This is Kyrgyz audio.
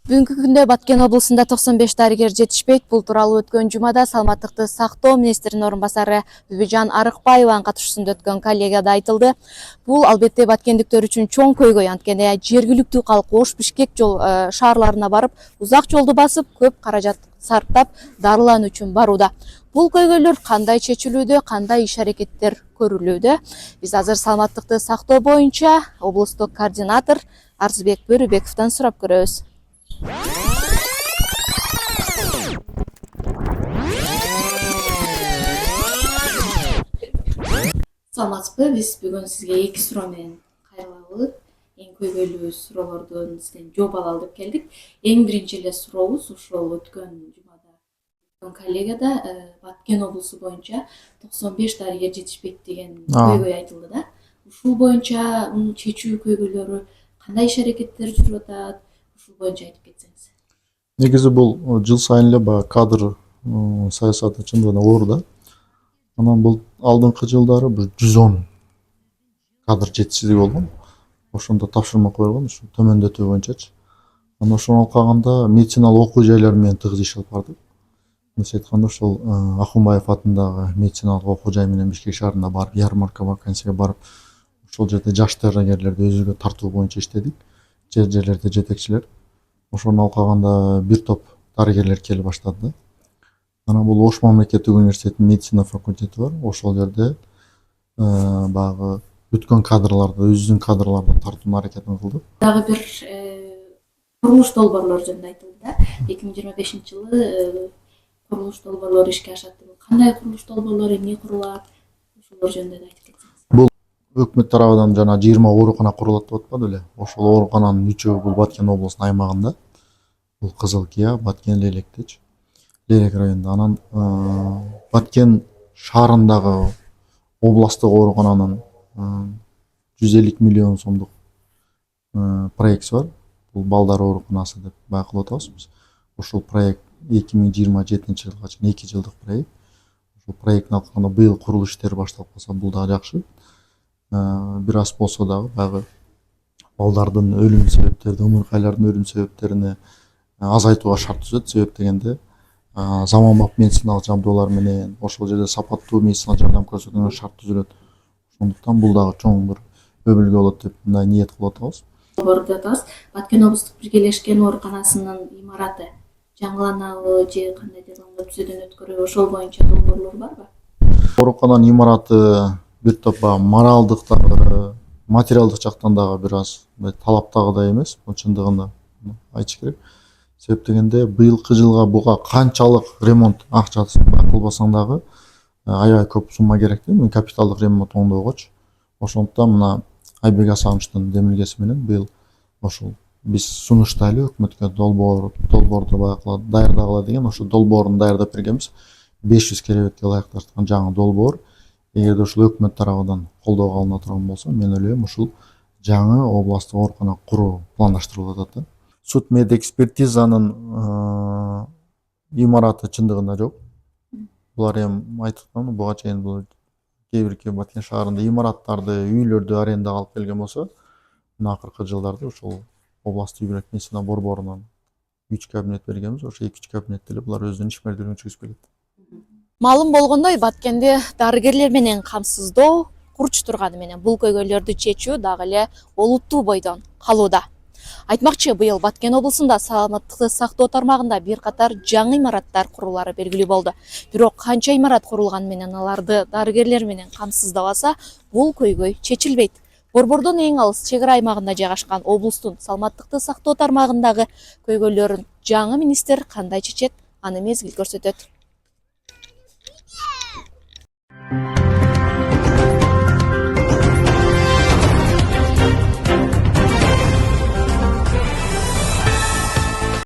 Бүгүнкү күндө Баткен облусунда 95 дарыгер жетишпейт. Бул тууралуу өткөн жумада саламаттыкты сактоо министринин орун басары Бүбүжан Арыкбаеванын катышуусунда өткөн коллегияда айтылды. Бул албетте баткендиктер үчүн чоң көйгөй, анткени жергиликтүү калк Ош, Бишкек шаарларына барып, узак жолду басып, көп каражат сарптап дарылануу үчүн барууда. Бул көйгөйлөр кандай чечилүүдө, кандай иш-аракеттер көрүлүүдө? Биз азыр саламаттыкты сактоо боюнча облустук координатор Арзыбек Бөрүбековдон сурап көрөбүз. Саламатсызбы? Биз бүгүн сизге 2 суроо менен кайрылалы. Эң көйгөйлүү суроолордон сизден жооп алалы деп келдик. Эң биринчи эле сурообуз ошол өткөн жумада коллегияда Баткен облусу боюнча 95 дарыгер жетишпейт деген көйгөй айтылды да. Ушул боюнча чечүү көйгөйлөрү кандай иш-аракеттер жүрүп атат? Ушул боюнча айтып кетсеңиз. Негизи бул жыл сайын эле баягы кадр саясаты чындыгында оор да. Анан бул алдыңкы жылдары бир 110 кадр жетишсиздиги болгон. Ошондо тапшырма коюлгон, ушу төмөндөтүү боюнчачы. Анан ошону алкаганда медициналык окуу жайлары менен тыгыз иш алып бардык. Мындайча айтканда ошол Ахунбаев атындагы медициналык окуу жай менен Бишкек шаарына барып, ярмарка вакансияга барып, ошол жерде жаш дарыгерлерди өзүбүзгө тартуу боюнча иштедик. Жерлерде жетекчилер. Ошону алкаганда бир топ дарыгерлер келе баштады да. Анан бул Ош мамлекеттик университетинин медицина факультети бар. Ошол жерде баягы бүткөн кадрларды, өзүбүздүн кадрларды тартууну аракетин кылдык. Дагы бир курулуш долбоорлору жөнүндө айтылды да. 2025-жылы курулуш долбоорлору ишке ашат. Кандай курулуш долбоорлору, эмне курулат? Ошолор жөнүндө да айтып кетсеңиз. Бул өкмөт тарабынан жана 20 оорукана курулат деп атпады беле? Ошол оорукананын 3-өө бул Баткен облусунун аймагында. Бул Кызыл Кия, Баткен, Лелектеч. Лелек районунда. Анан Баткен шаарындагы областтык оорукананын 150 миллион сомдук проектси бар. Бул балдар ооруканасы деп байкалап атабыз биз. Ошол проект 2027-жылга чейин 2 жылдык проект. Ошол проекттин алкагында быйыл курулуш иштери башталып калса, бул дагы жакшы. Бир аз болсо дагы баягы балдардын өлүм себептерин, ымыркайлардын өлүм себептерине азайтууга шарт түзөт. Себеп дегенде заманбап медициналык жабдуулар менен ошол жерде сапаттуу медициналык жардам көрсөтүүгө шарт түзүлөт. Ошондуктан бул дагы чоң бир өбүлгө болот деп мындай ниет кылып атабыз. Борду атабыз. Баткен облустук биргелешкен ооруканасынын имараты жаңыланабы же кандай делонго түзүүдөн өткөрөбү? Ошол боюнча долбоорлор барбы? Оорукананын имараты бир топ моралдык дагы, материалдык жактан дагы бир аз талаптагыдай эмес. Бул чындыгында айтыш керек. Себеп дегенде быйылкы жылга буга канчалык ремонт акчасын кылбасаң дагы аябай көп сумма керек да, капиталдык ремонт оңдоогочу. Ошондуктан мына Айбек Асановичтин демилгеси менен быйыл ошол биз сунуштайлы өкмөткө долбоорду даярдагыла деген ошо долбоорун даярдап бергенбиз. 500 керебетке ылайыкташтырган жаңы долбоор. Эгерде ушул өкмөт тарабынан колдоого алына турган болсо, мен ойлойм ушул жаңы областтык оорукана куруу пландаштырылып атат да. Суд мед экспертизанын имараты чындыгында жок. Булар эми айтып аткан, буга чейин бул кээ бир Баткен шаарында имараттарды, үйлөрдү арендага алып келген болсо, мына акыркы жылдарда ошол областтык үй-бүлөк медицина борборунан 3 кабинет бергенбиз. Ошо 2-3 кабинетте эле булар өзүнүн ишмердүүлүгүн жүргүзүп келет. Маалым болгондой, Баткенде дарыгерлер менен камсыздоо курч турганы менен бул көйгөйлөрдү чечүү дагы эле олуттуу бойдон калууда. Айтмакчы, быйыл Баткен облусунда саламаттыкты сактоо тармагында бир катар жаңы имараттар курулары белгилүү болду. Бирок канча имарат курулганы менен аларды дарыгерлер менен камсыздабаса, бул көйгөй чечилбейт. Борбордон эң алыс чек ара аймагында жайгашкан облустун саламаттыкты сактоо тармагындагы көйгөйлөрүн жаңы министр кандай чечет, аны мезгил көрсөтөт.